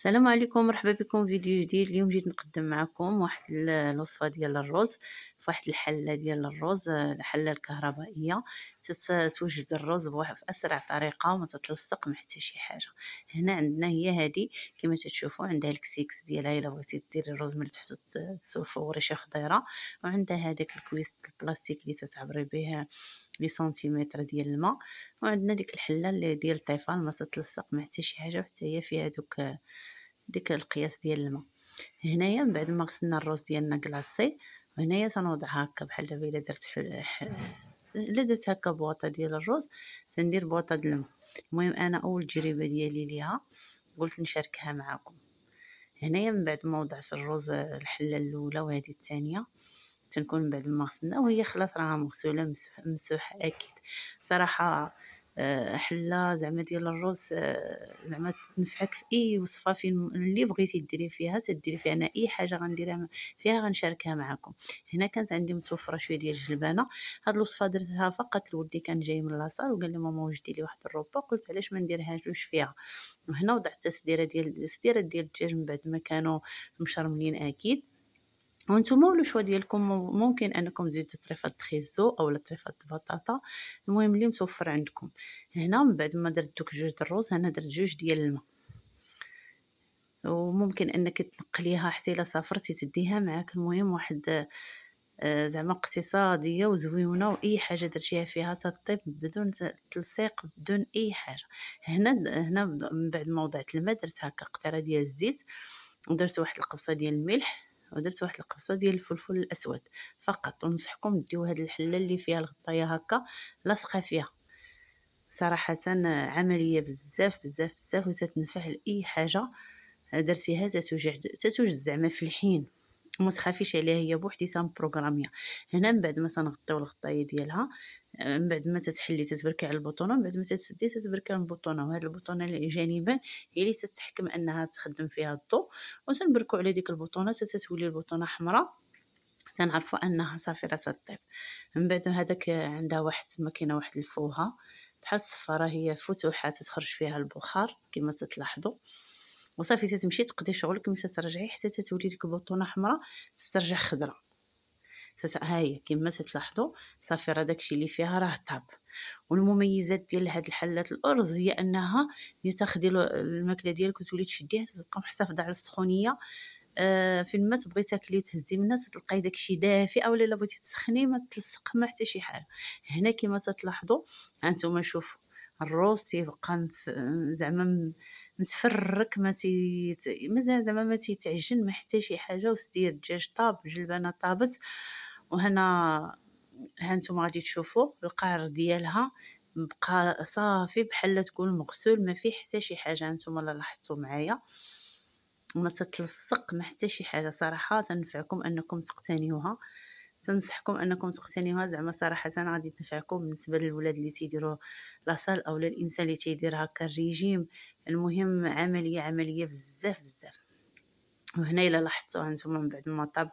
السلام عليكم، مرحبا بكم في فيديو جديد. اليوم جيت نقدم معكم واحد الوصفة ديال الرز في واحد الحلة ديال الرز، الحلة الكهربائية. توجد الرز في اسرع طريقة وما تتلصق ما حتى شي حاجة. هنا عندنا هي هذه كما تشوفوا، عندها الكسيكس ديالها الا بغيتي ديري الرز من تحت تفوري شي خضيرة، وعندها هذاك الكويس البلاستيك اللي تتعبري به لي سنتيمتر ديال الماء، وعندنا ديك الحلة اللي ديال الطيفال ما تتلصق ما حتى شي حاجة، حتى هي فيها ديك القياس ديال الماء. هنايا من بعد ما غسلنا الرز ديالنا كلاصي، وهنايا تنوضع هكا بحال دابا الا درت الا درت هكا بواطه ديال الرز تندير بواطه د الماء. المهم انا اول تجربه ديالي ليها قلت نشاركها معكم. هنايا من بعد ما وضعت الرز الحله الاولى وهذه الثانيه، تنكون من بعد ما غسلنا وهي خلاص راها مغسوله مسوحه اكيد. صراحه حله زعما ديال الرز، زعما تنفعك في اي وصفه فين اللي بغيتي ديري فيها تديري فيها. انا اي حاجه غنديرها فيها غنشاركها معكم. هنا كانت عندي متوفره شويه ديال الجلبانه. هاد الوصفه درتها فقط لولدي، كان جاي من لاصال وقال لي ماما وجدي لي واحد الروبه، قلت علاش ما نديرهاش فيها. وهنا وضعت السديره ديال الدجاج من بعد ما كانوا مشرملين اكيد. وانتم ولو شوا ديالكم، ممكن انكم تزيدوا طريفه خيزو او طريفه بطاطا، المهم اللي متوفر عندكم. هنا من بعد ما درت دوك جوج الروز، انا درت جوج ديال الماء، وممكن انك تنقليها حتى الا سافرتي تديها معاك. المهم واحد زعما اقتصاديه وزويونه، واي حاجه درتيها فيها تطيب بدون تلصيق بدون اي حاجه. هنا من بعد ما وضعت الماء درت هكا قطره ديال الزيت، ودرت واحد القبصه ديال الملح، ودرت واحد القبصه ديال الفلفل الاسود فقط. ونصحكم ديو هاد الحله اللي فيها الغطايه هكا لاصقه فيها. صراحه عمليه بزاف بزاف بزاف وتتنفع لاي حاجه درتيها. تتوجد زعما في الحين، وما تخافيش عليها، هي بوحديتها مبروغراميه. هنا من بعد ما تنغطيو الغطايه ديالها، من بعد ما تتحلي تتبركي على البطونه، من بعد ما تتسدي تتبركي على البطونه، وهاد البطونه اللي جانبا هي اللي تتحكم انها تخدم فيها الضوء. وتنبركو على ديك البطونه تتولي البطونه حمراء، تنعرفوا انها صافي راه تطيب. من بعد هذاك عندها واحد ماكينه واحد الفوها بحال الصفاره، هي فتوحه تتخرج فيها البخار كما تتلاحظوا. وصافي تتمشي تقضي شغلك، ملي ترجعي حتى تتولي ديك البطونه حمراء تترجع خضراء. ها هي كما تتلاحظوا صافي راه داكشي اللي فيها راه طاب. والمميزات ديال هاد الحلات الارز هي انها ملي تاخدي الماكله ديالك وتولي تشديها تبقى محتفظه على السخونيه. فين ما تبغي تاكلي تهزي منها تلقاي داكشي دافي، او الا بغيتي تسخني ما تلصق ما حتى شي حاجه. هنا كما تتلاحظوا هانتوما شوفوا الروز تيبقى زعما متفرك، زعما ما تيتعجن ما حتى شي حاجه. وسدير الدجاج طاب، الجلبانه طابت. وهنا هانتوما غادي تشوفوا القعر ديالها بقى صافي بحال تكون مغسول، ما فيه حتى شي حاجه. هانتوما لا لاحظتوا معايا ما تتلصق ما حتى شي حاجه. صراحه تنفعكم انكم تقتنيوها، تنصحكم انكم تقتنيوها. زعما صراحه غادي تنفعكم بالنسبه للولاد اللي تيديروا لاصال، او الانسان اللي تيدير هكا الريجيم. المهم عمليه بزاف بزاف. وهنا الا لاحظتوا هانتوما من بعد ما طاب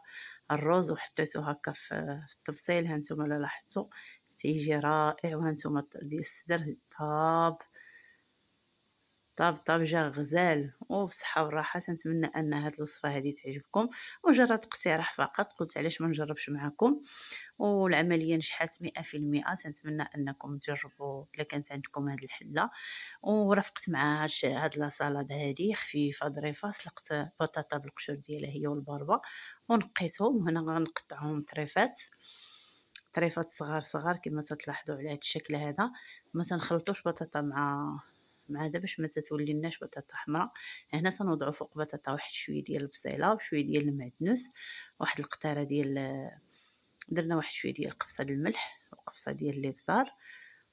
الروز وحطيتو هكا في الطبسيل، هانتوما الا لاحظتوا تيجي رائع. وهانتوما ديال السدر طاب طاب جا غزال وبصحة والراحة. تنتمنى ان هاد الوصفه هذه تعجبكم، مجرد اقتراح فقط، قلت علاش ما نجربش معكم. والعمليه نجحت 100%. تنتمنى انكم تجربوا الا كانت عندكم هاد الحله. ورافقت مع هاد لاصالاد هادي خفيفه ظريفه. سلقت بطاطا بالقشور ديالها هي والبربه ونقيتهم. وهنا غنقطعهم طريفات صغار صغار كما تلاحظوا على هاد الشكل هذا. ما تنخلطوش بطاطا مع هذا باش ما تتولي لناش بطاطا حمراء. هنا تنوضعوا فوق بطاطا واحد شويه ديال البصيله وشويه ديال المعدنوس، واحد القطاره ديال درنا واحد شويه ديال قبصه الملح وقبصه ديال الابزار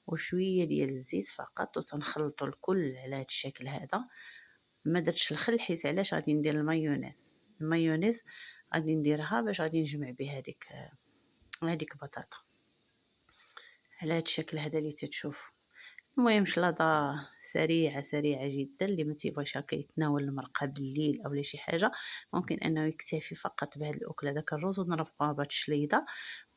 وشويه ديال الزيت فقط. وتنخلطوا الكل على هذا الشكل هذا. ما درتش الخل حيت علاش غادي ندير المايونيز غادي نديرها باش غادي نجمع بها هذيك بطاطا على هذا الشكل هذا اللي تتشوف. المهم شلاضه سريعه جدا. اللي ما تيبغيش هكا يتناول المرقه بالليل او شي حاجه، ممكن انه يكتفي فقط بهذه الاكله داك الرز ونرفقوها بهذه الشليضه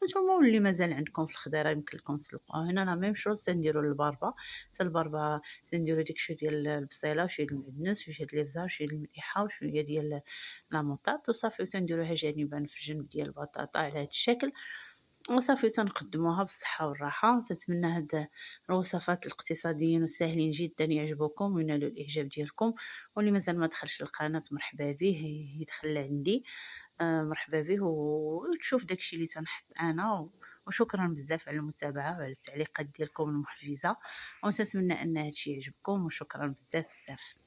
وانتوما واللي مازال عندكم في الخضيره يمكن لكم تسلقوها. هنا لا ميم شوز تنديرو الباربه، حتى الباربه تنديرو ديك شويه ديال البصيله وشويه ديال المعدنوس وشويه ديال الابزار وشويه ديال المليحه وشويه ديال لا موطاد وصافي، وتنديروها جانبا في جنب ديال البطاطا على هذا الشكل، وصافي تنقدموها بالصحة والراحة. تنتمنى هاد الوصفات الاقتصاديين والساهلين جدا يعجبوكم وينالوا الاعجاب ديالكم، واللي مازال ما دخلش القناة مرحبا به يدخل عندي، مرحبا به وتشوف داكشي اللي تنحط انا وشكرا بزاف على المتابعة وعلى التعليقات ديالكم المحفزة، ونتمنى ان هادشي يعجبكم، وشكرا بزاف بزاف.